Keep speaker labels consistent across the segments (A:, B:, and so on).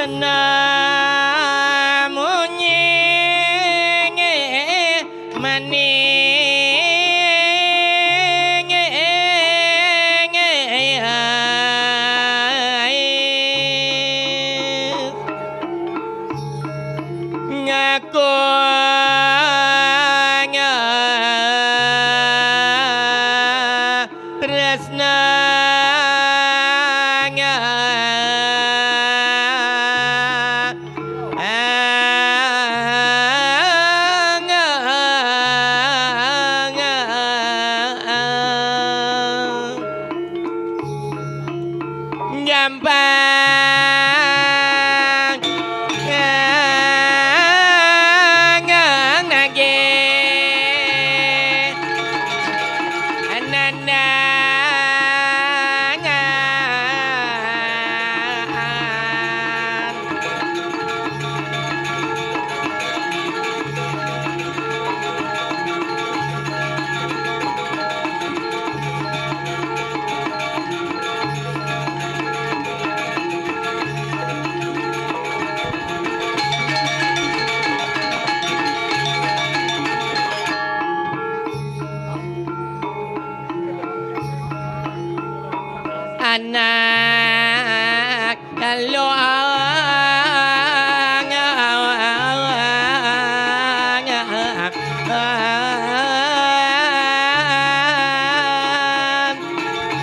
A: anak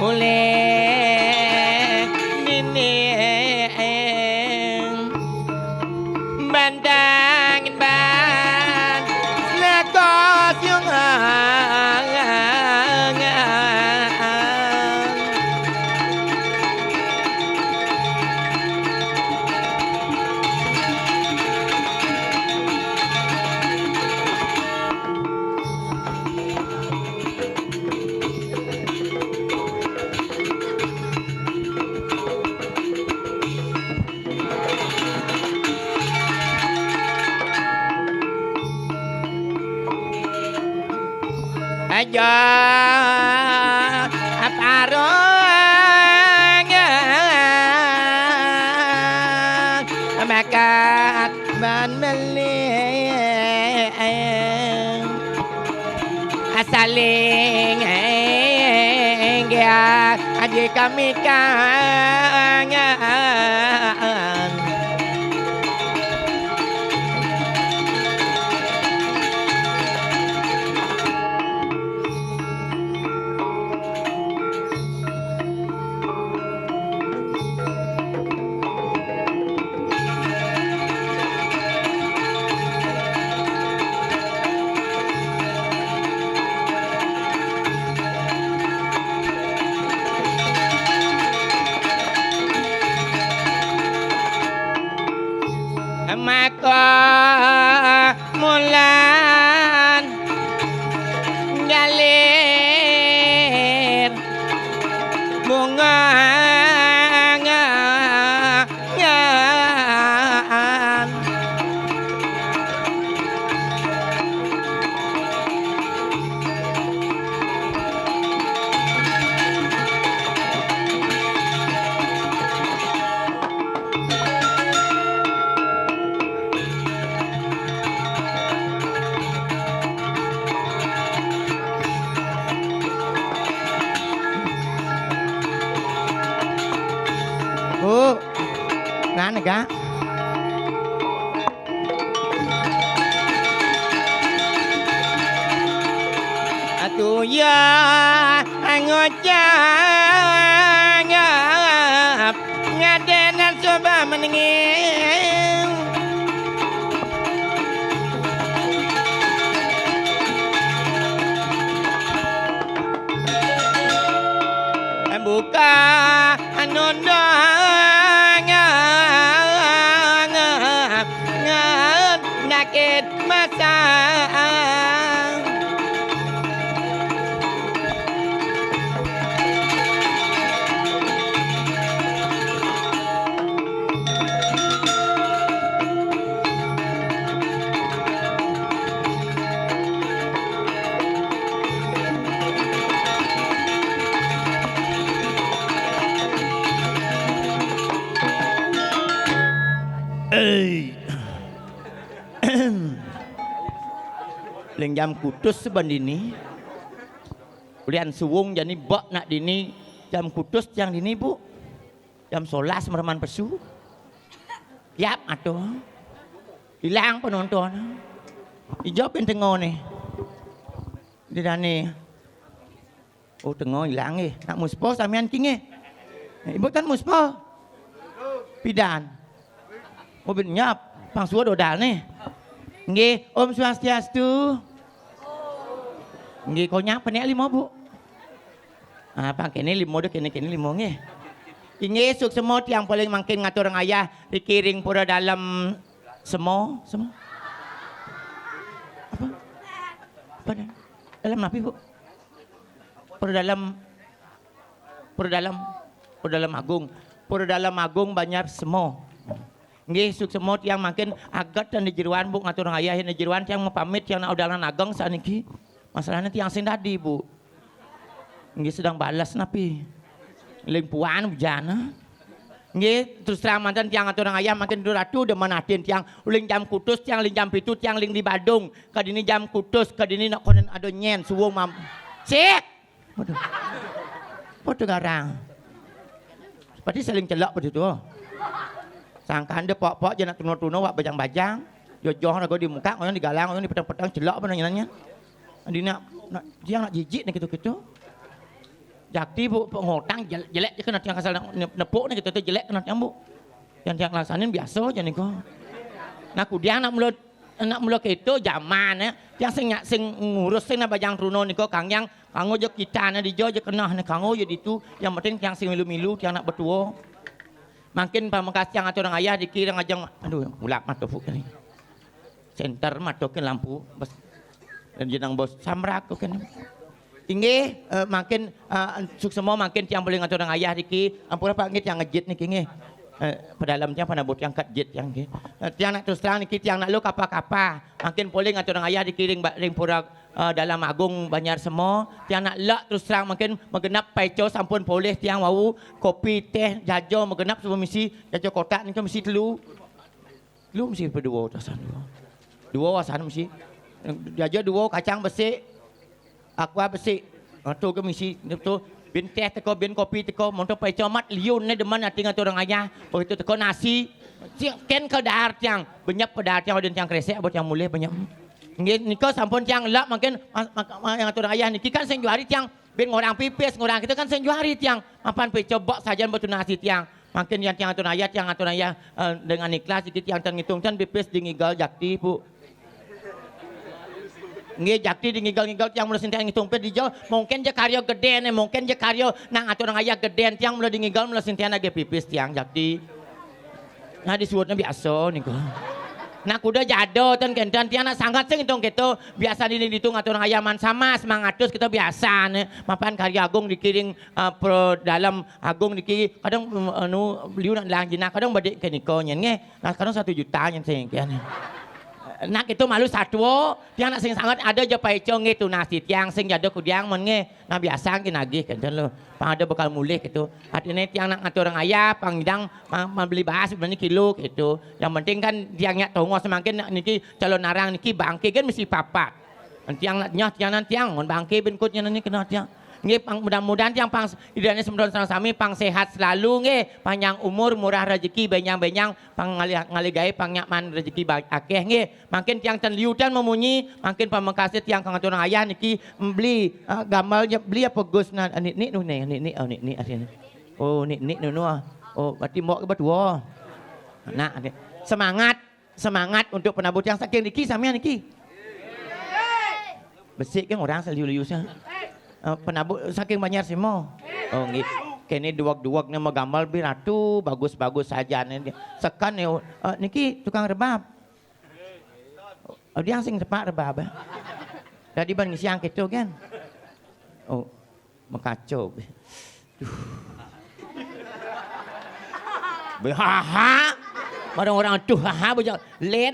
A: oleh dinding bandangin ban lekos yung aja aparong makat ban melih asaling enggak adik kami kangen maka mulan ngalir bunga Bu, mana kak? Atuh ya ngocap ngadenan coba menengin buka anondo nakit masa Leng jam kutus seban dini. Ulian suwung jani bok nak dini jam kutus yang dini bu. Jam 11 mereman pesu. Yap atuh. Hilang penonton. Ijo pen tengok ni. Di dani. Oh tengok hilang nak muspo samian king Ibu kan muspo. Pidan. Oh benyap pang suwa dodal ni. Nggih, Om Swastiastu. Nggih, konyak penek 5 bu. Pang kene 5 dah kene 5 nggih. Inggih suk semua tiang paling mangkin ngatur ngayah dikiring pura dalam semua. Apa dah? Dalam apa bu? Pura dalam agung banyak semua. Nggih suk semua tiang makin agat dan dijeruan bu ngatur ngayah yang dijeruan tiang mau pamit tiang nak udalan ageng saniki. Masalahnya tiang sing tadi bu. Nggih sedang balas napi. Lempuan bujana. Nggih terus terang mantan tiang ngatur ngayah makin duratu demen atin tiang uling jam kutus tiang ling jam pitu tiang ling di Badung. Kadini jam kutus kadini nak konen ado nyen suwung mam. Cek. Waduh. Waduh garang. Seperti saling celak begitu. Sangkan dia pok-pok je nak tuno-tuno wak bajang-bajang. Jojoh nak di muka, orang digalang, orang di petang-petang celak apa nanya-nanya. Dia nak jijik ni gitu-gitu. Jakti bu pengotang jelek je kena tiang kasal nepuk ni gitu jelek kena tiang bu. Yang tiang laksanin biasa je ni ko. Nak kudiang nak mula gitu zaman tiang sing ngurus sing nak bajang tuno ni ko kang yang kango je kita na di jo je kena ni kango je ditu yang penting tiang sing milu-milu tiang nak bertua. Makin pamangkas yang atur ayah dikira ngajang aduh ulap mata fuk ni. Center matokin lampu bos dan jenang bos samrak kan. Tinggi makin suk semua makin tiang boleh ngatur ayah diki ampura pangit yang ngejit ni kingi. Pedalamnya panabot yang kat jet yang ki. Tiang nak terus terang niki tiang nak lu kapa-kapa. Makin boleh ngatur ayah dikiring ring pura dalam agung banyak semua tiang nak lak terus terang makin mengenap peco sampun boleh tiang wau kopi teh jajo mengenap semua misi jajo kotak ni kan mesti telu mesti berdua tasan dua wasan mesti jajo dua kacang besi aqua besi tu ke misi tu bin teh teko bin kopi teko monto peco mat liun ni deman ati ngatur ayah begitu teko nasi ken ke dahar tiang banyak pedar tiang dan tiang kresek buat yang mulai banyak. Nggih niko sampun tiang lak makin yang atur ayah niki kan sing juari tiang ben ngorang pipis ngorang kita kan sing juari tiang mapan pe coba saja betul nasi tiang makin yang tiang atur ayah dengan ikhlas iki tiang ngitung kan pipis dingigal jakti bu. Nggih jakti dingigal-ngigal tiang mula sintian ngitung pe dijo mungkin je karyo gede ne mungkin je karyo nang atur ayah gede tiang mula dingigal mula sintian age pipis tiang jakti. Nah disuwutna biasa niku. Nak kuda jado tan kentan tiang nak sangat sing hitung gitu biasa ditung atur ayaman sama semangatus kita biasa ne mapan karya agung dikiring pro dalam agung diki kadang beliau nak lang jinak kadang badik ke niko nyen nge nah kadang 1 juta nyen sing kian nak itu malu satu tiang nak sing sangat ada je paeco gitu nasi tiang sing jado kudiang men nge nah biasa ki nagih kentan lo pang ada bakal mulih gitu artinya tiang nak ngatur ayah pangjang beli bahas sebenarnya kilo gitu yang penting kan tiangnya tongos semakin niki calon narang niki bangke kan mesti papat tiang nak nyah tiang nan tiang mon bangke ben kutnya nani kena tiang nggih mudah-mudahan tiang pang idane semdon sami pang sehat selalu nggih panjang umur murah rezeki benyang-benyang pang ngali gawe pang nyaman rezeki akeh nggih makin tiang ten liutan memunyi makin pamengkase tiang kang atur ayah niki beli gamalnya beli apa gusna ni asine oh ni oh berarti mbok ke berdua nah semangat untuk penabut yang saking niki sampean niki besik kan orang seliu-liu penabut saking banyak semua. Oh nggih. Kene duak-duak nama gambar biratu bagus-bagus saja nih. Sekan niki tukang rebab. Oh dia sing sepak rebab. Tadi ban ngisi yang gitu kan. Oh mengkacau. Haha. Orang-orang tuh haha bujang.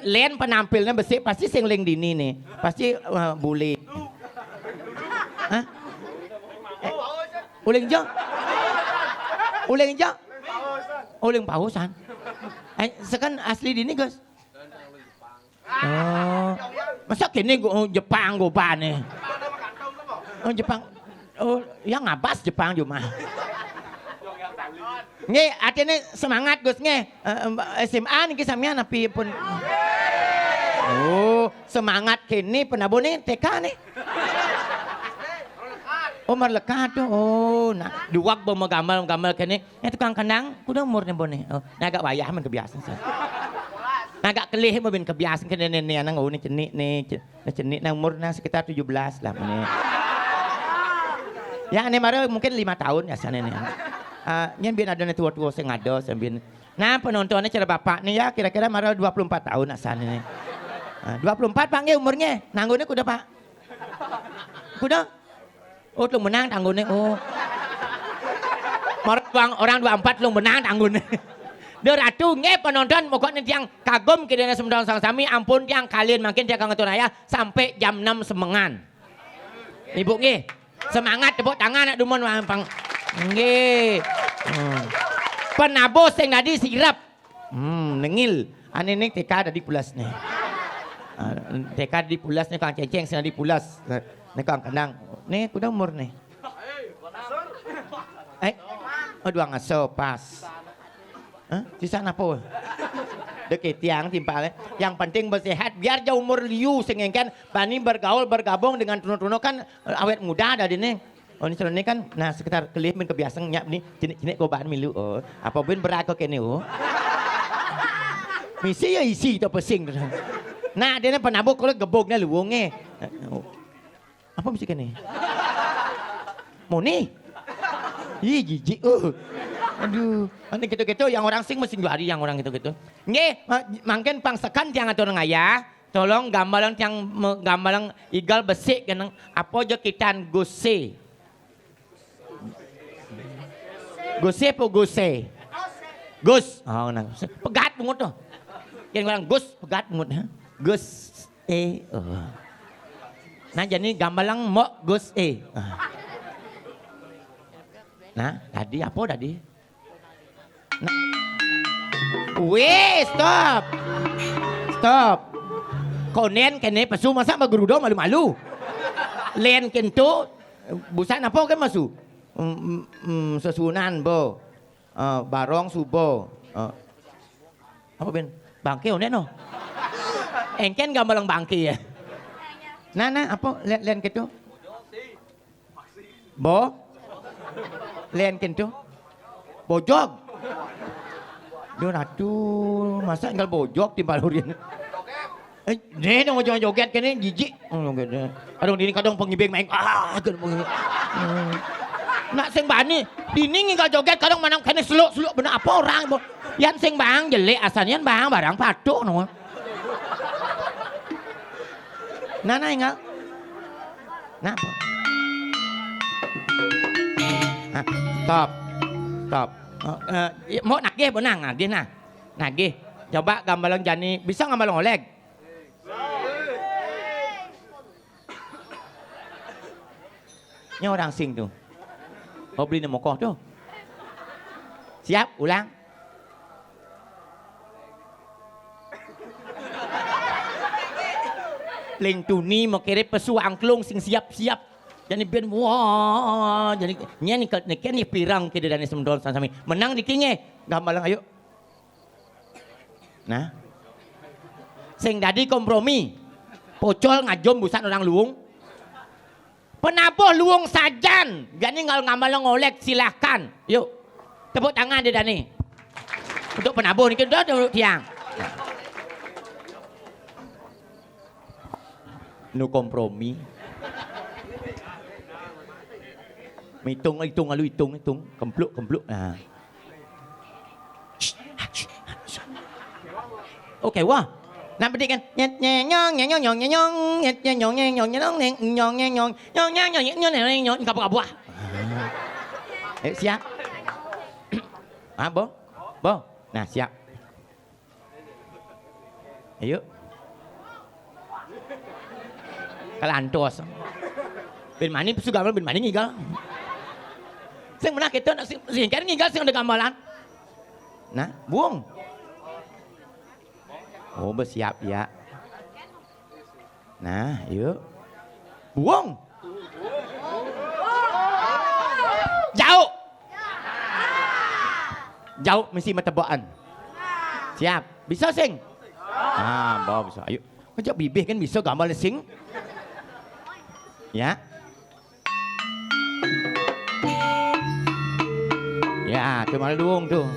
A: Len penampilnya besi pasti sing ling dini nih. Pasti bule. Hah? Uling jo? Uling pausan. Sekan asli dini guys. Oh, Masa kini Jepang goban nih. Oh Jepang. Oh, yang ngabas Jepang cuma. Nge, artinya semangat Gus nge. SMA nih sampean api pun. Oh, semangat kini penabuh nih TK nih. Oh merlekat tuh. Oh, nah duak bawa gambar kini. Tukang kandang, kuda umurnya bone. Oh, nah agak wayah man kebiasaan sih. Nah agak kelih mau ben kebiasaan kini nih anak nih cenik nah umurnya sekitar 17 lah nih. Ya ane mara mungkin 5 tahun ya sana nih. Nyen biar ada nih tua-tua sing ngado sambil. Nah penontonnya cara bapak nih ya kira-kira mara 24 tahun asane nih. 24 Pak nge umurnya. Nanggungnya kuda Pak. Kuda. Oh lu menang tanggungnya. Oh. Orang 24 lu menang tanggungnya. Dia ratu nge penonton pokoknya yang kagum kira-kira semedang sang sami ampun yang kalian makin dia kangen tunaya sampai jam 6 semengan. Ibu nge. Semangat tepuk tangan nak dumon pang. Nggih. Penabo sing tadi sirap. Nengil. Ane ning TK tadi pulas nih. TK di pulas nih Kang Ceceng sing tadi pulas. Nih Kang Kandang. Nih kuda umur nih. Oh dua ngaso pas. Di sana po. Deket tiang timpalnya. Yang penting bersehat biar jauh umur liu sehingga bani bergaul bergabung dengan tuno-tuno kan awet muda ada di nih. Oh ini kan nah sekitar kelih min kebiasaan nyap nih jenik koban milu oh apa pun berat kok kene oh. Misi ya isi to pesing. Nah dia penabuk kalau gebognya luwungnya. Apa mesti kene? Moni. Ih jijik Aduh, nanti gitu-gitu yang orang sing mesti juari yang orang gitu-gitu. Nge, mungkin pangsekan yang atur ngaya, tolong gambaran yang gambaran igal besi kan apa aja kitan guse. Guse po guse. Gus. Oh, nang. Pegat bungut tuh. Yang orang gus pegat bungut ha. Gus Nah, jadi gambaran mo gus Nah, tadi apa tadi? Nah. Weh, stop. Konen kene pasu masa magrudo malu-malu. Len kento busan apa kan masu? Sesunan bo. Barong subo. Apa ben? Bangke onen no. Engken gambalang bangke ya. Nah, apa len kento? Bo. Len kento. Bojog. Dia ratu masa tinggal bojok di balurian. Dia mau joget kene jijik. Kadang dini kadang pengibing main nak sing bani dini nggak joget kadang manang kene seluk bener apa orang yan sing bang jelek asalnya bang barang patuk no. Nah ingat. Nah. Stop. Mau nagih benang nagih nah. Nagih. Coba gambalang jani bisa gambalang oleg. Ini orang sing tuh. Oh beli nemokoh tuh. Siap ulang. Ling tuni mau kira pesu angklung sing siap-siap. Jadi ben wah jadi nih pirang ke dari semdol sami menang di kinge gambalang ayo. Nah. Sing dadi kompromi. Pocol ngajom busan orang luung. Penabuh luung sajan. Jadi kalau ngamalang ngolek silahkan. Yuk. Tepuk tangan dia Dani. Untuk penabuh ni kita duduk tiang. No kompromi. Hitung kempluk. Nah. Oke, wah. Nah, berarti kan siap. Bo. Nah, siap. Ayo. Kalau antos. Ben mani pesu gambar ben mani ngigal. Sing menang kita nak sing kan ngigal sing ada gambaran. Nah, buang. Oh, bersiap ya. Nah, yuk. Buang. Jauh. Jauh mesti metebakan. Siap. Bisa sing? Bawa bisa. Ayo. Kejap bibih kan bisa gambar sing. Ya. Ya, tuh malah duung tuh.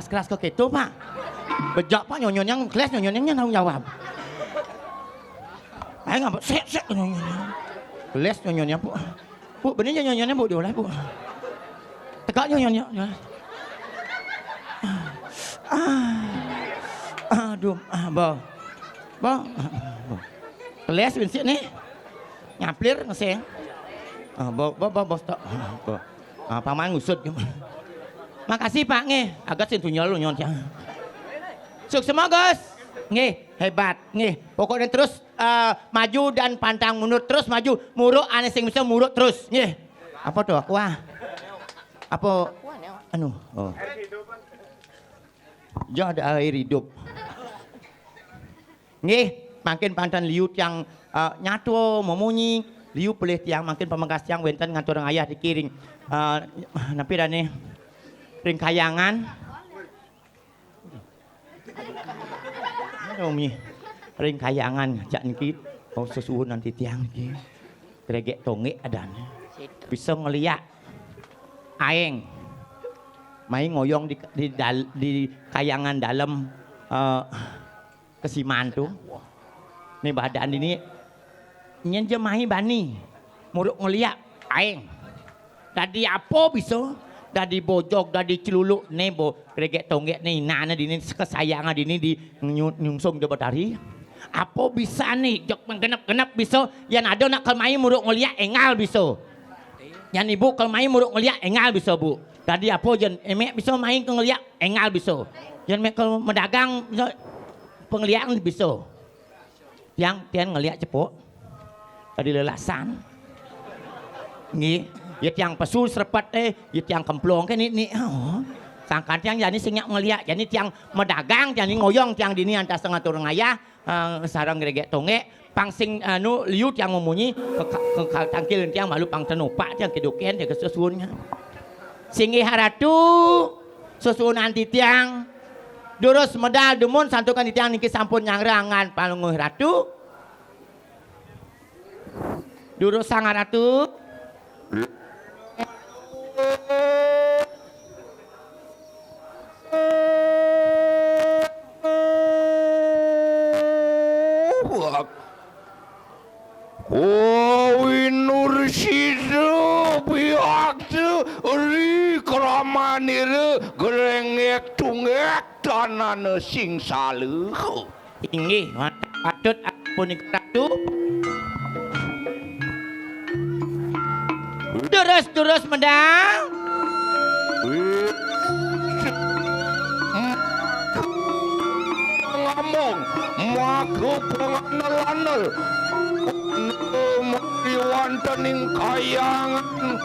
A: Keras ke gitu Pak. Bejak Pak nyonyonya kelas nyonyonnya tanggung jawab. Ayo ngapa sek nyonyonya. Kelas nyonyonya Bu. Bu bener nyonyonya Bu diolah Bu. Tegak nyonyonya. Aduh, Bo. Kelas bensin nih. Nyaplir ngeseng. Bo stop. Paman ngusut gimana? Makasih Pak nge, agak sentuhnya lu nyonya. Sukses Gus, nge hebat nge. Pokoknya terus maju dan pantang mundur terus maju. Muruk aneh sing bisa muruk terus nge. Apa tuh aku Apa? Anu. Oh. Ya ada air hidup. Nge, makin pantan liut yang nyatu memunyi. Liu pelih tiang makin pemangkas tiang wenten ngantor ayah dikiring. Napi dah nih. Ring kayangan. Umi. Ring kayangan jak niki sesuhun nanti tiang niki. Gregek tonge adanya. Bisa ngeliat aeng. Main ngoyong di kayangan dalam kesiman tuh. Nih badan ini nyen jemahi bani. Muruk ngeliat aeng. Tadi apa bisa? Dadi bojok, dadi celuluk, nebo, gregek tonggek nih, nana dini kesayangan dini di nyungsung di batari. Apa bisa nih, jok menggenap-genap bisa, yang ada nak kelmai muruk ngeliat engal bisa. Yang ibu kelmai muruk ngeliat engal bisa Bu. Tadi apa jen, emek bisa main ke ngeliat engal bisa. Yang mek kalau mendagang bisa penglihatan bisa. Tiang ngeliat cepok, tadi lelasan. Nggih. Ya tiang pesul serpat ya tiang kemplong kan ini sangkan tiang jadi sinyak ngeliat jadi tiang medagang jadi ngoyong tiang dini antar setengah turun ayah sarang gregek tonge pangsing anu liu tiang memunyi ke tangkil tiang malu pang tenupak tiang kedukian dia kesusunnya singi haratu susun anti tiang durus medal dumun santukan di tiang niki sampun nyangrangan palunguh ratu durus sang ratu
B: Winur sido biaktu ri kramanire grengek tungek tanane sing saleh.
A: Inggih, patut punika ratu. Terus medang.
B: Ngomong, maku penganel-anel. Mari wonten ing kayangan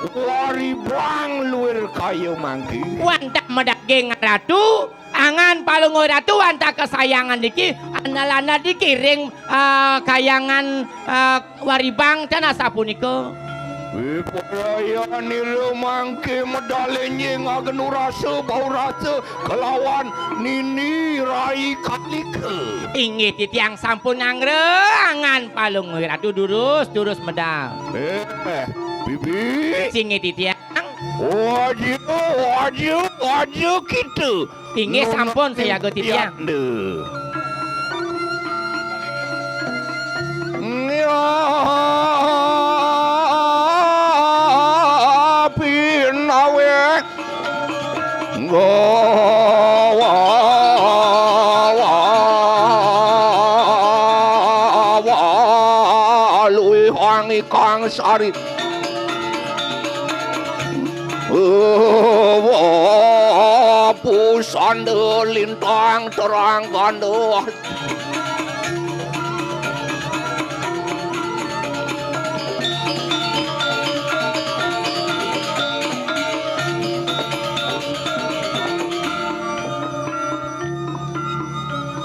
B: Waribang luir kayu mangki.
A: Wanta medaging ratu angan palungoy ratu wanta kesayangan diki analana dikiring kayangan waribang dan asapunika.
B: Perayaan niru mangke medale nying agen rasa bau rasa kelawan nini rai kalike.
A: Inggih titiang sampun angre angan palungoy ratu durus medal.
B: Bibi.
A: Singgih titiang.
B: Waju kita.
A: Inggih sampun saya go titiang.
B: Pinawe lui hoang kang sari pusan lintang terang ganda.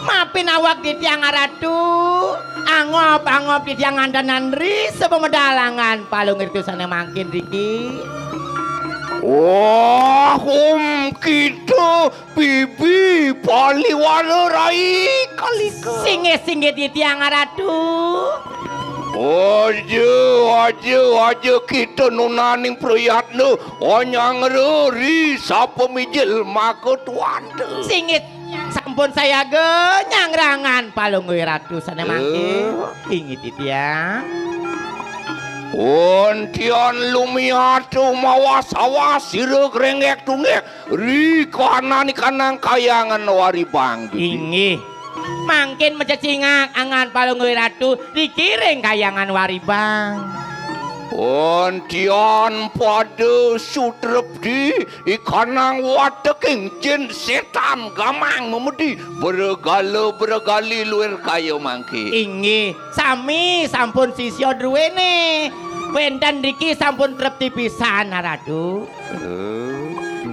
A: Mapin awak di tiang ratu angop di tiang andanan ri sepemedalangan palung itu sana mangkin riki.
B: Wah, kita bibi paliwana rai kalika.
A: Singgih di tiang ratu.
B: Aja kita nunaning priyatna onyang ri sapa mijil maka tuante.
A: Singit sampun saya ge nyangrangan palung ratu sana mangkin. Ingit tiang.
B: Ontian lumiatu mawas-awas sireg rengek tunggek ri kanan kanang kayangan waribang.
A: Inggih. Mangkin mencecingak angan palung ratu dikiring kayangan waribang.
B: Ontian pada sutrep di ikanang wateking jin setan gamang memedi bergali luar kayu mangki.
A: Inggih, sami sampun sisyo duwene. Wendan riki sampun trep tipisan ratu.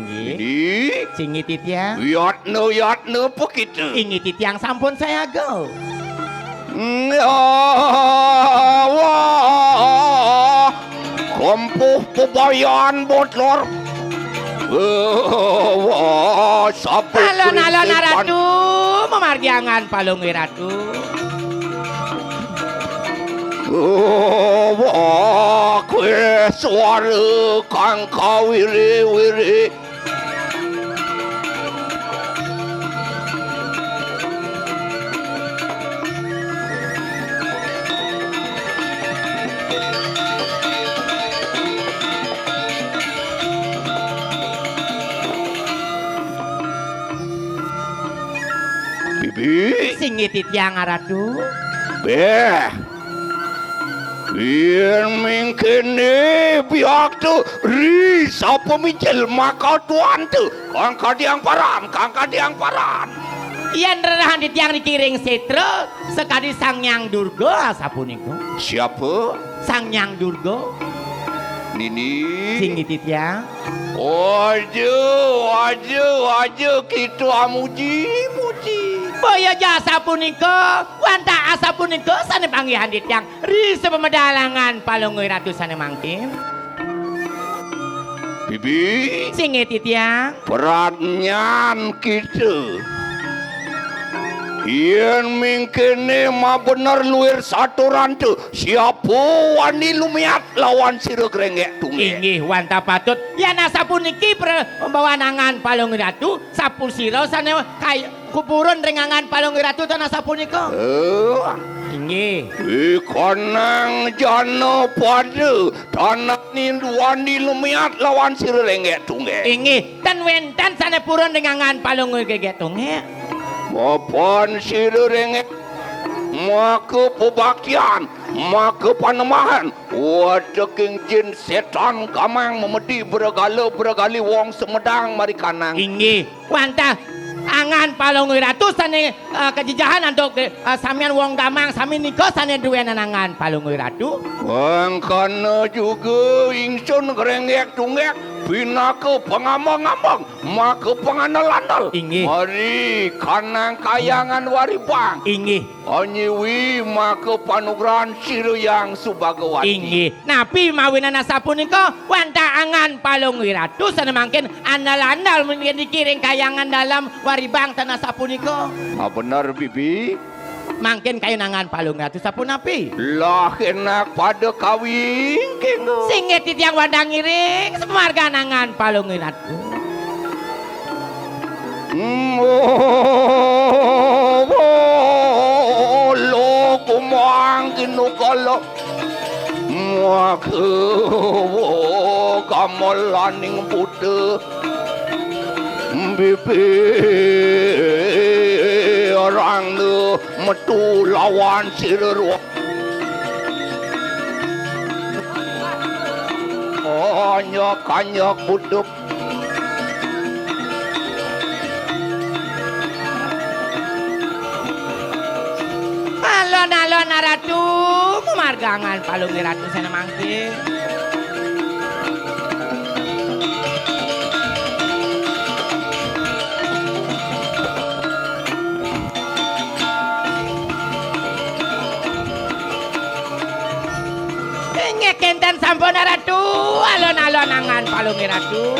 B: Ini
A: Singgih titiang.
B: yatne begitu.
A: Inggih titiang sampun saya go.
B: Kompuh pebayan botlor.
A: Alon ratu memargi angan palung ratu.
B: Kue suara kang kawiri. Bibi.
A: Singgih titiang ratu.
B: Yen mingkene pihak tu ri sapa mijil maka tuan tu kang kadiang paran.
A: Yen rerahan titiang dikiring setra sekadi Sang Hyang Durga sapunika.
B: Siapa?
A: Sang Hyang Durga.
B: Nini.
A: Singgih titiang.
B: Aja kita muji.
A: Boyo jasa punika, wanta asa punika sane panggihan titiang ri sepemedalangan palungui ratu sane mangkin.
B: Bibi.
A: Singgih titiang.
B: Peranyan kita. Yen mingkene ma bener luir saturan tu siapa wani lumiat lawan sireg rengek tunggek.
A: Inggih wanta patut yen asa puniki pembawa nangan palungui ratu sapusira sane kaya kuburan rengangan palung ratu tanah sapunika. Inggih.
B: Ikanang jana pada tanah ni wani lumiat lawan sireg rengek tunggek.
A: Inggih tan wentan sane purun rengangan palung gegek tunggek.
B: Mapan sireg rengek maka pebaktian maka panemahan wadeking jin setan kamang memedi bergali wong semedang mari kanang.
A: Inggih wanta angan palung ratu sane kejejahan untuk samian wong gamang sami niko sane duwenan angan palung ratu.
B: Angkana juga ingsun grengek tunggek pinake pengamang-amang make panganal-andal.
A: Inggih.
B: Mari kanang kayangan waribang.
A: Inggih.
B: Anyiwi make panugrahan Siryang Subagawati.
A: Inggih. Napi mawinana sapunika wanta angan palung ratu sane mangkin andal-andal mungkin dikiring kayangan dalam waribang tanah sapunika.
B: Benar bibi.
A: Mangkin kayo nangan palung ratu sapun api.
B: Lah enak pada kawin kenggo.
A: Singit titiang wadang ngiring semarga nangan palung ratu.
B: Lo kumang kinukala. Maka kamalaning Buddha. Bibi orang nu metu lawan sirru. Kanyak buduk.
A: Alon-alon ratu memargangan palung ratu sana mangkin. Kenten sampun ratu alon-alon angan palung ratu.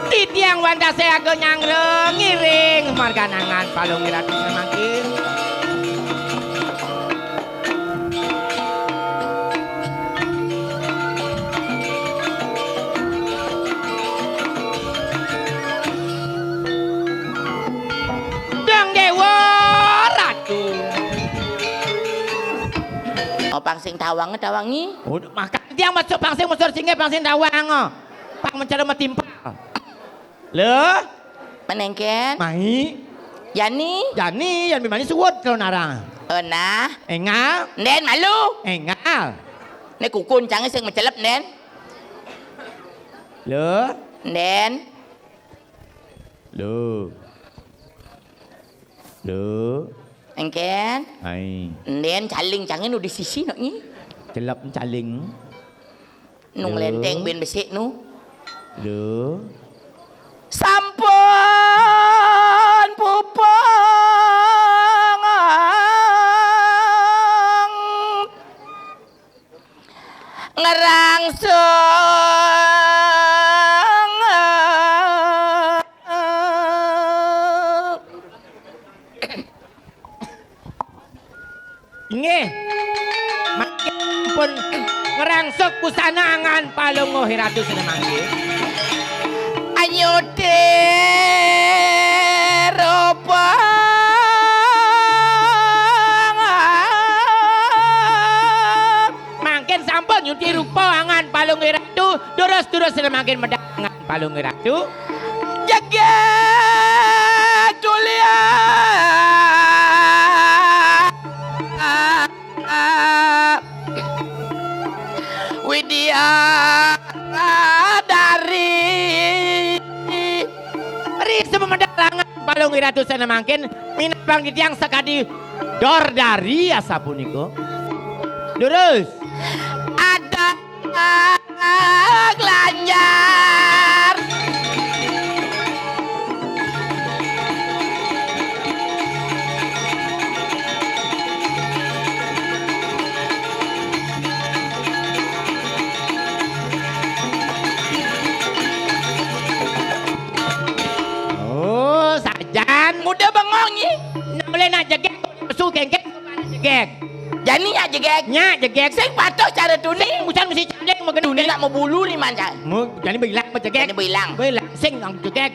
A: Titiang wanda saya nyangre ngiring marga nangan palung ratu semakin. Dong dewa ratu.
C: Pangsing tawangi.
A: Oh, maka dia masuk pangsing musur singgih pangsing tawang. Pang mencari metimpa. Le,
C: Menengken.
A: mai,
C: Yani.
A: Jani, yang bimani suwut kalau narang.
C: Nah.
A: Engal,
C: Nen malu.
A: engal.
C: Ne kukun canggih sing mencelep nen.
A: Le,
C: Nen.
A: le, le,
C: Engken.
A: ai,
C: Nen caling canggih nu di sisi nak ni.
A: celap caling.
C: Nung
A: Le.
C: lenteng ben besik nu.
A: Le,
C: Sampun pupang ngerangsung.
A: inge, makin pun ngerangsuk busana angan palung hiratu sana mangki.
C: Anyude rupa
A: Mangkin sampun nyuti rupa angan palung ratu terus makin medang angan palung ratu.
C: jaga Julia Widya dari
A: Ri semedang angan palung ratu sana mangkin minapang di tiang sakadi dor dari asapuniko. Terus
C: ada gelanjar
A: oh sajan
C: muda bengong ni
A: boleh nak jegek su kengkek jegek
C: jani ya jegek
A: nya jegek
C: sing patuh cara tu ni
A: bukan mesti candek makan
C: dunia nak mau bulu ni manca
A: mu jadi bilang jegek
C: Jani bilang.
A: sing ang jegek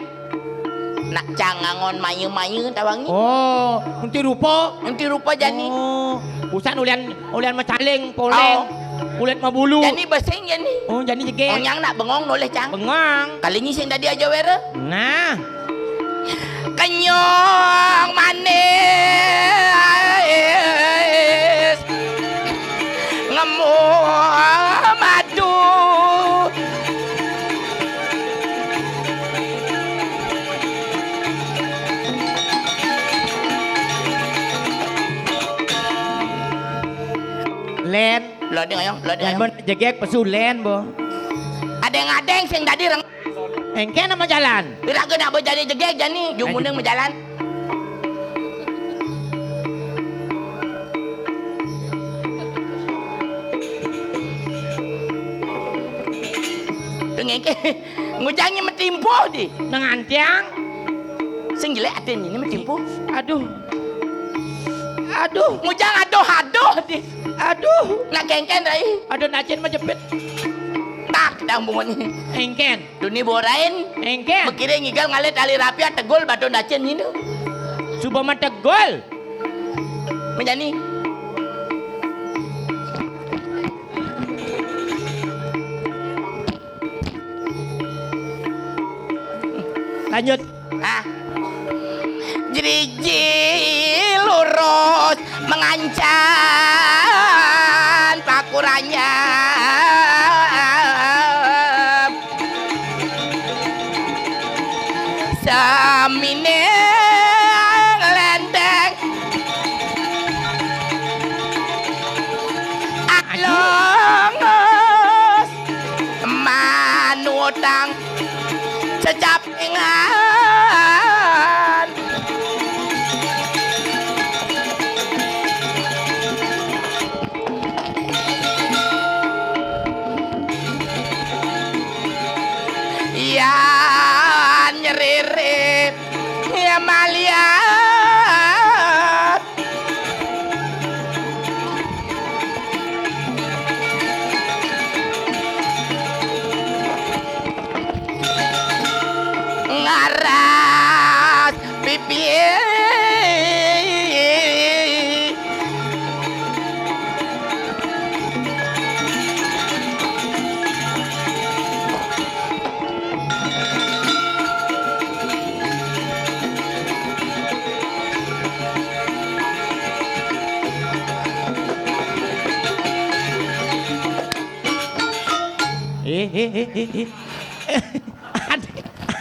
C: nak cangangon mayu-mayu tawang ni
A: oh nanti rupa
C: nanti rupa jani
A: oh bukan ulian macaling poleng ulet mabulu
C: jani besing jani
A: oh jadi jegek
C: orang nak bengong noleh cang
A: bengang
C: kali ni sing tadi aja wera
A: nah
C: kenyong manis ngemu madu Loading ayong, loading
A: Yang
C: ayong.
A: ben jegek pesulen bo.
C: Adeng-adeng sing tadi reng.
A: Engken nama jalan.
C: Pira ke nak berjadi jegek jani, jumuneng berjalan. Dengan ke ngujangnya metimpo di.
A: Dengan tiang.
C: Sing jelek aden ini metimpo.
A: Aduh. Aduh.
C: Ngujang aduh di.
A: Aduh.
C: Nak kengken rai.
A: Aduh nacin majepit.
C: Tak dah bunyi.
A: Engken.
C: Duni borain.
A: Engken.
C: Bekire ngigal ngalit tali rapi tegol batu dacen ini.
A: Subama tegol.
C: Menjani.
A: Lanjut.
C: Ah. Jeriji lurus mengancam pakurannya. Samine lendeng alongus manutang cecapingan ya nyeririt ya maliat ngaras pipi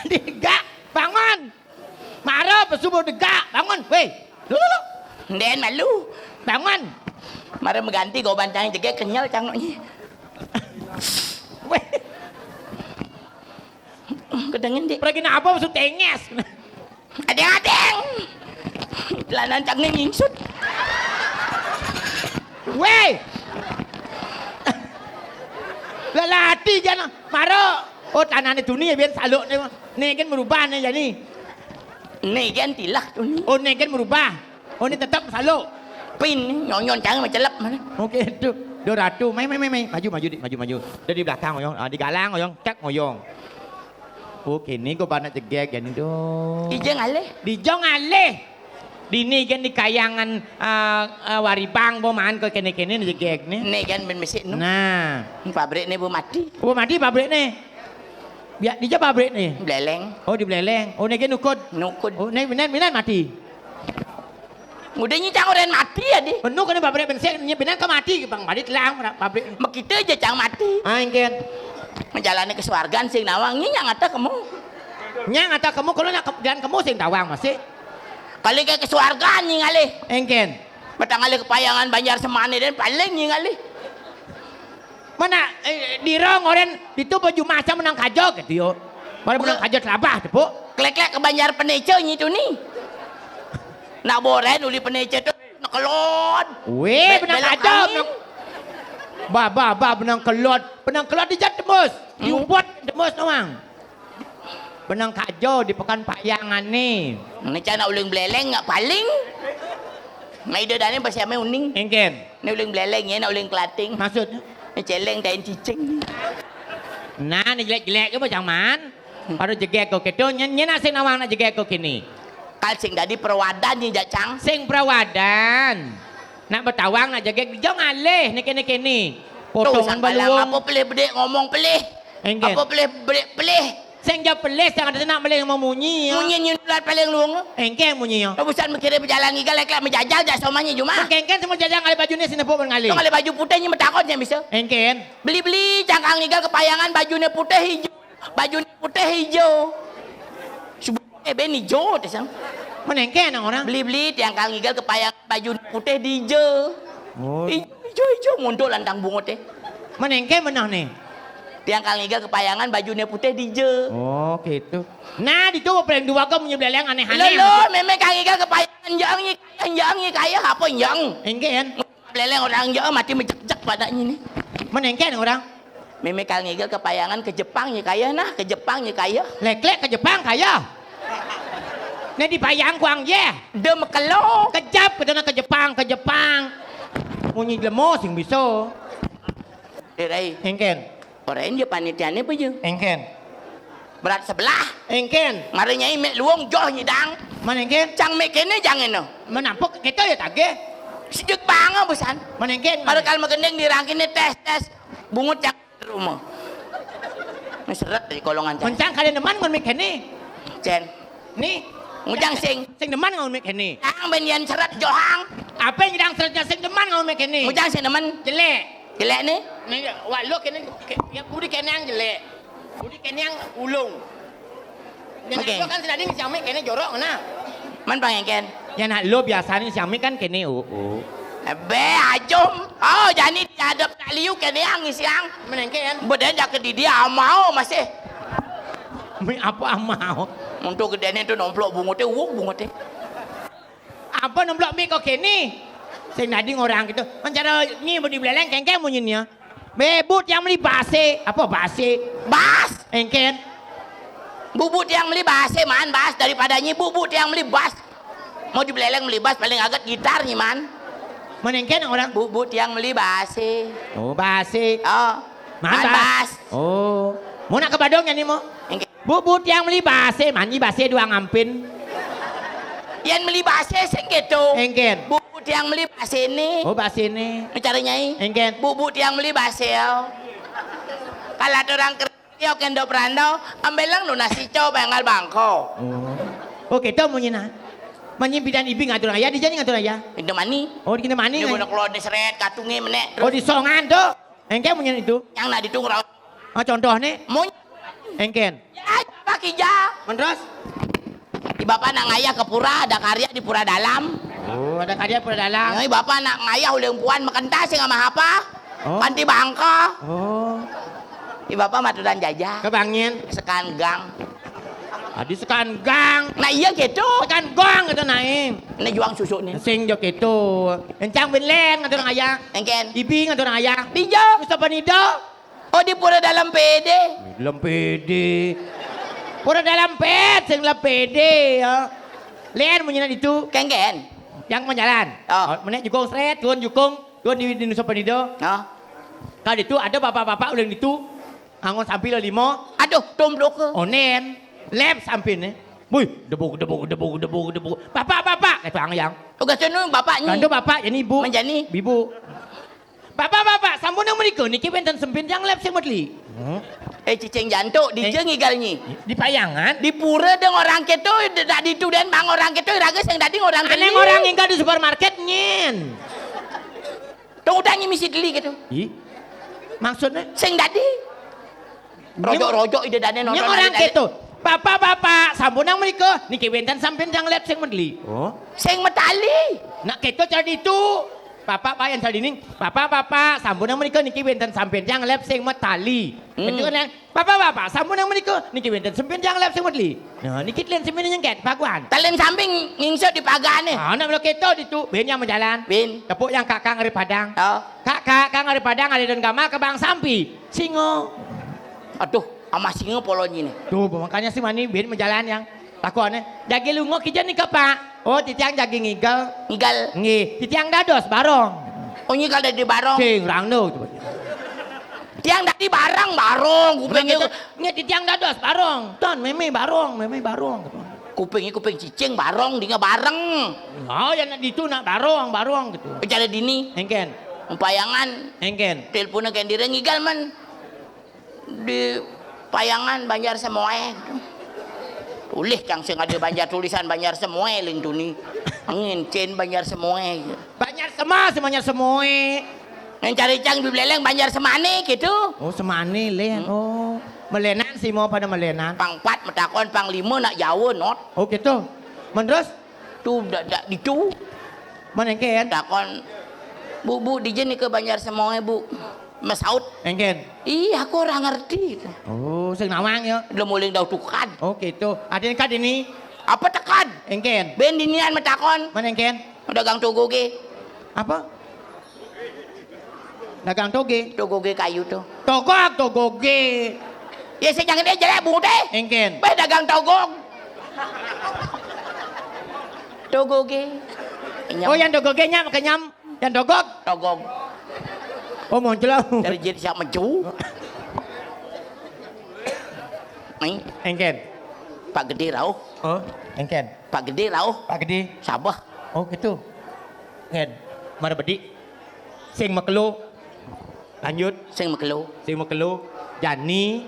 A: Adik gak bangun. Marah pesubuh degak bangun. Weh. Lu.
C: Den malu
A: Bangun.
C: mari mengganti kau bancang jegek kenyal cangoknya
A: Weh.
C: kedengin dik
A: Pergi nak apa masuk tenges.
C: adeng-adeng lanan cangnya nyingsut
A: Weh. Lelati jangan marah. Oh tanah ni dunia biar saluk ni. Ni kan merubah ni jadi.
C: nih kan tilak tuh nih
A: Oh ni kan merubah. Oh ni tetap saluk.
C: pin nyon cang macam lep mana
A: Okey tu. 200. Mai. Maju. Dari belakang oyong. Di galang oyong. Cak oyong. Okey ni kau banyak jegek jadi tu.
C: ijeng aleh
A: Di jong aleh. Di ni kan di kayangan waribang boman kau kene-kene ni jegek ni.
C: nih kan ben mesin no
A: Nah.
C: pabrik nih bu mati
A: Oh mati pabrik ni. Biar di je pabrik ni.
C: beleleng
A: Oh di beleleng. Oh ni kan ukut.
C: nukut
A: Oh ni binan mati.
C: udah nyicang orang mati ya di
A: Penuh kan pabrik bensek ni binan kau mati bang balik telang pabrik.
C: kita aja cang mati
A: Ah ingin.
C: menjalani kesuargaan sing nawangnya yang ada kamu
A: Nyang atau kamu kalau nak jalan kamu sing tawang masih.
C: kali ke kesuargaan nih ngalih
A: Engken.
C: batang ngalih kepayangan Banjar Semane dan paling nih ngalih
A: Mana dirong orang itu baju masa menang kajo gitu yo. Baru menang kajo terabah tepuk.
C: klek-klek ke Banjar Penece itu nih nak boren uli Penece tuh nak kelon
A: Weh menang
C: belok
A: kajo.
C: angin.
A: Menang kelot. Menang kelot di jat tembus. Diubot tembus doang. Menang kajo di pekan payangan nih.
C: Ni cana uling beleleng nggak paling. Mai dah ni pasal mai uning.
A: Engken.
C: Ni uling beleleng ya, nak uling kelating.
A: Maksudnya?
C: Ni celeng dah cicing.
A: Nah, ni jelek-jelek ke macam man? Baru jegek kau gitu, nyen asing nawang nak jegek kau kini.
C: Kal sing dadi perwadan ni jacang.
A: Sing perawadan. Nak bertawang nak jegek jong alih ni kini. Potongan baluung.
C: Apa pelih bedek ngomong pelih.
A: Engken.
C: Apa pelih bedek pelih.
A: Sing jauh pelis yang ada nak melih memunyi.
C: Munyi nyulat paling luang.
A: Engken munyi yo.
C: Bukan mikir berjalan ngigal lek menjajal dah somanya cuma.
A: Engken semua jajang alih baju ni sinepuk bengali.
C: Tong ale baju putihnya metakotnya bisa.
A: Engken.
C: Beli-beli cangkang ngigal kepayangan bajunya putih hijau. Bajunya putih hijau. Sebenarnya ben hijau desang.
A: Mana engken orang?
C: Beli-beli cangkang ngigal kepayangan baju putih di hijau.
A: Oh.
C: Hijau-hijau muncul lantang bungut teh.
A: Menengke menah nih.
C: Tiang kang ngigal kepayangan bajunya putih hijau.
A: Oh gitu. Nah di tuh paling dua kamu nyebeleng aneh-aneh.
C: Lolo, memang kang ngigal kepayangan yang kaya apa yang?
A: Engken.
C: Beleleng orang Jawa mati menjejak padanya nih.
A: Menengken orang.
C: Memang kang ngigal kepayangan ke Jepang nya kaya nah, ke Jepang nya kaya.
A: Lek-lek ke Jepang kaya. Nah di payang kuang ye.
C: De mekelo.
A: Kejap ke Jepang, ke Jepang. Munyi lemo sing bisa.
C: Derai,
A: Engken.
C: orang dia panitiannya apa je?
A: Engken.
C: Berat sebelah.
A: Engken.
C: Marinya ini mek luang joh nyidang.
A: Menengken.
C: Cang mek kene jangan no.
A: Menampuk kita ya tage.
C: Sedek banget besan.
A: Menengken.
C: Pada kalau magendeng dirangkin tes bungut yang di rumah. Meseret dari kolongan cang.
A: Mencang kalian deman ngon mek kene.
C: Cen.
A: Nih.
C: Ngujang sing.
A: Sing deman ngon mek kene.
C: Cang benian seret johang.
A: Apa yang nyidang seretnya sing deman ngon mek kene.
C: Ngujang sing temen.
A: Jelek.
C: Jelek nih.
A: Nih, walau kene ya budi kene yang jelek. Budi kene yang ulung. Dan
C: Oke.
A: aku kan sedang siang mek kene jorok nah.
C: Man pangengken.
A: Ya nak lo biasanya siang mek kan kene
C: Be ajum. Oh jadi diadap tak liu kene yang siang.
A: menengken.
C: Beden dak ke dia amau masih.
A: Mi apa mau?
C: Untuk gedene tu nomplok bungutnya bungutnya.
A: Apa nemblok mi kok kene? Sing nadi orang gitu. Mencari ni budi beleleng kengkeng munyinya. Bebut yang beli base. Apa base?
C: Bas.
A: Engken.
C: Bubut yang beli base man bas daripada nyi bubut yang beli bas. Mau dibeleleng beli bas paling agak gitar nih man.
A: Menengken orang.
C: Bubut yang beli base.
A: Oh base.
C: Oh. Man bas.
A: Oh. Mau nak ke Badongnya nih mau?
C: Engke.
A: Bubut yang beli base. Manyi base dua ngampin.
C: Yang beli base sing gitu.
A: Engken.
C: Bubut yang beli base ini.
A: Oh base ini.
C: Cari nyai.
A: Engken.
C: Bubut yang beli base. Kalau ada orang kerja kendo perandau, ambelang nu nasi coba yang bangko.
A: Oh kita munyinya. Manyi bidan ibi ngatur ayah, di jani ngatur ayah.
C: Itu mani.
A: Oh di kena mani.
C: Dia budak keluar di seret, katungi menek.
A: Oh di songan tuh. Engken munyinya itu.
C: Yang nak ditunggu rawat.
A: Oh contoh nih.
C: Mau
A: Engken.
C: ya pakai ja.
A: Menterus?
C: Di bapak nak ngayah ke pura, ada karya di pura dalam.
A: Oh ada karya pada dalam.
C: Yang bapak nak ngayah ulang puan makan tas yang sama apa?
A: Oh.
C: Panti bangka.
A: Oh.
C: Di bapak maturan jajah.
A: Kebangin.
C: Sekan gang.
A: Adi sekan gang.
C: Nah iya gitu.
A: Sekan gong itu naim.
C: Ini juang susu nih.
A: Sing jok itu. Encang benlen ngatur ayah.
C: Engken.
A: Ibi ngatur ayah.
C: Dijauh.
A: Mustafa Nido.
C: Oh di pura dalam PD.
A: Dalam pede. Pura dalam ped, sing dalam pede ya. Len munyinan itu.
C: Kengken.
A: Yang menjalan.
C: Oh.
A: Menek jukung seret, jukung di Nusa Penida.
C: Oh.
A: Kali itu ada bapak-bapak ulang itu. Angon sambil limo.
C: Aduh, tumblok ke.
A: Onen. Lep sambil nih. Wih, debu. Bapak-bapak. Kata orang yang.
C: Tugas nu bapaknya.
A: Kanto bapak, jadi ibu.
C: Menjani.
A: Ibu. Bapak-bapak, sampun yang mereka. Niki benten sempin yang lep sing medli.
C: Cicing jantuk di jengigalnya.
A: Di payangan.
C: Di pura deng orang keto dak ditu dan bang orang keto raga sing dadi orang
A: Aneh orang yang di supermarket nyen.
C: Tuh udah misi deli gitu.
A: Ih. Maksudnya?
C: Sing dadi. Rojok-rojok ide dane nonton.
A: Yang orang gitu. Bapak-bapak, sampun yang mereka. Niki benten sampin yang lep sing medli. Oh.
C: Sing metali.
A: Nak keto jadi itu. Bapak yang tadi ini, bapak, sampun yang mereka niki benten sampin yang lep sing metali. Itu kan yang bapak, sampun yang mereka niki benten sampin yang lep sing metali. Nah, niki len sampin yang ket pakuan.
C: Talen samping ngingsot di pagane.
A: Ah, nak melo keto itu, ben yang menjalan.
C: Bin.
A: Tepuk yang kakak ngari padang.
C: Oh.
A: Kakak ngari padang ada dan gamal ke bang sampi. Singo.
C: Aduh, ama singa polonyi nih.
A: Tuh, makanya si mani ben menjalan yang takuannya. Jagi lungo kijan nih ke Pak. Oh, titiang jagi ngigal.
C: Ngigal.
A: Nggih, titiang dados barong.
C: Oh ngigal dari barong.
A: Sing rangno.
C: Tiang dari barong kupingnya
A: Nya titiang dados barong. Ton meme barong.
C: kuping cicing barong dinga bareng.
A: Oh, ya nak ditu nak barong gitu.
C: Bicara dini
A: Engken.
C: payangan
A: Engken.
C: teleponnya kendire ngigal man di payangan Banjar Semoe. Tulis kang sing ada Banjar tulisan Banjar Semoe lintuni. Angin cen Banjar Semoe.
A: Banyak semua.
C: Yang cari cang di beleleng Banjar Semane gitu.
A: Oh, semane len. Oh, melenan sih mau pada melenan.
C: Pang 4 metakon pang 5 nak Jawa not.
A: Oh, gitu. Menterus
C: Tu dak ditu
A: mana engken?
C: takon Bu, di ni ke Banjar Semoy, Bu. Mas Saud.
A: Engken.
C: Iya, aku orang ngerti.
A: Oh, sing nawang ya.
C: Udah mulai dah tukan.
A: Oh, gitu. Ada yang kad ini.
C: Apa tekan?
A: Engken.
C: Ben dinian metakon.
A: Mana engken?
C: Dagang togoge.
A: Apa? Dagang toge.
C: Togoge kayu tuh.
A: Togok, togoge.
C: Ya saya jangan dia jelek Bu deh.
A: Engken.
C: Ben dagang togog. Togoge.
A: Oh, yang togoge nya kenyam. Yang togok.
C: Togog.
A: Oh, muncul lah.
C: Dari jadi siap mencu. Nih,
A: Engken.
C: Pak Gede rauh.
A: Oh, engken.
C: Pak Gede rauh.
A: Pak Gede.
C: Sabah.
A: Oh, gitu. Engken. Mara bedi. Sing makelu. Lanjut.
C: Sing mekelu.
A: Sing makelu. Jani.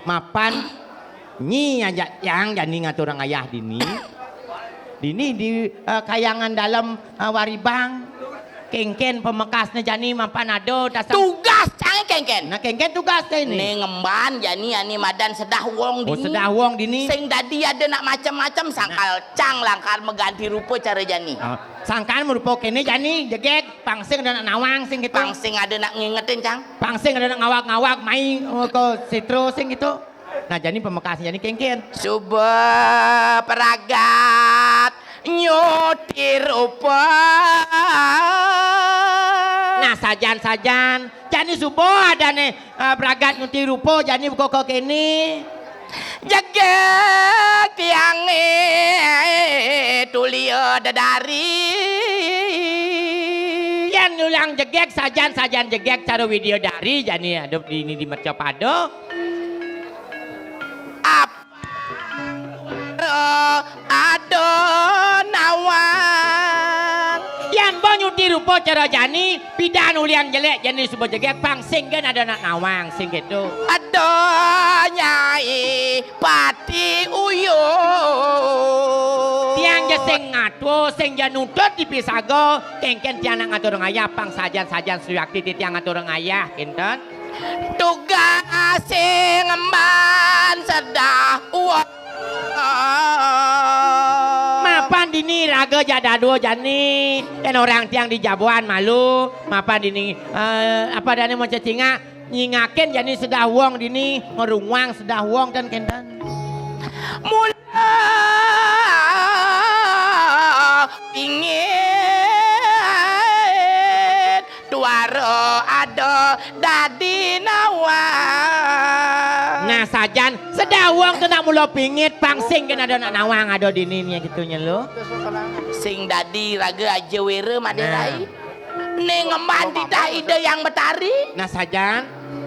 A: Mapan. Nyi aja yang Jani ngatur orang ayah dini. Dini di kayangan dalam waribang. Kengken pemekasnya Jani mapan ado dasar.
C: Tugas canggih kengken.
A: Nah kengken tugasnya ini.
C: Nih ngemban Jani ani madan sedah wong
A: Oh
C: dini.
A: sedah wong dini.
C: Sing dadi ada nak macam-macam sangkal cang langkar mengganti rupa cara Jani.
A: Oh, sangkaan merupa kene Jani jegek pangsing ada nak nawang sing gitu.
C: Pangsing ada nak ngingetin cang.
A: Pangsing ada nak ngawak-ngawak main ke sitro sing gitu. Nah Jani pemekasnya Jani kengken.
C: Subuh peragat nyutir rupa.
A: Nah sajan-sajan Jani subuh ada nih peragat nyuti rupo Jani buka ke kene.
C: Jaga tiang tulia dadari.
A: Yang ulang jegek sajan jegek cara video dari Jani ada di ini di Mercapado.
C: Ado nawang.
A: Yang banyu di rupo cara Jani pidan uliang jelek Jani subuh jegek pangsing kan ada nak nawang sing gitu.
C: Ado nyai pati uyo.
A: Tiang je sing ngatu sing je nutut di pisago kengken tiang nak ngatur ngayah pang sajan suyakti ti tiang ngatur ngayah kinten.
C: Tugas sing emban sedah uang.
A: Mapan dini raga jada dua Jani dan orang tiang di Jabuan malu mapan dini apa dani mau cacinga nyingakin Jani sedah wong dini ngerungwang sedah wong dan kendan
C: Mula ingin tuaro ada dadi nawang.
A: nah sajan sedah wong tu nak mula pingit pangsing kan ada nak nawang ada dini nya gitunya lo
C: Sing dadi raga aja were maderai. Ning ngemban tidak ide yang betari.
A: nah sajan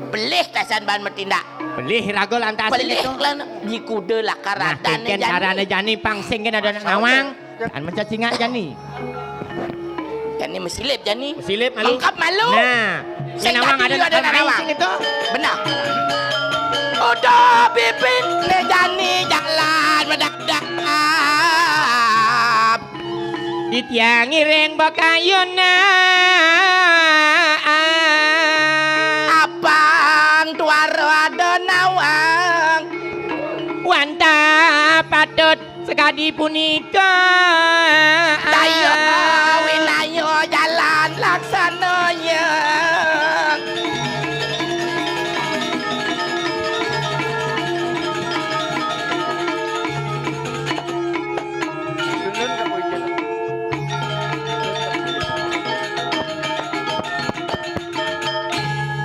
C: Belih tasan ban metindak.
A: belih raga lantas
C: Belih
A: itu
C: lan di kuda lah
A: nah
C: karatan
A: kengken carane Jani pangsing kan ada nak nawang kan mencacinga Jani
C: Jani mesilip Jani.
A: silip malu
C: Lengkap malu.
A: nah
C: Sing
A: nawang
C: tadi
A: ada
C: ada
A: nak
C: nawang.
A: sing itu
C: Benar. Udah bibit ne Jani jalan mendadak.
A: di tiang ireng bakayuna
C: Apang tuaro ada nawang.
A: wanta patut sekadi punika
C: Daya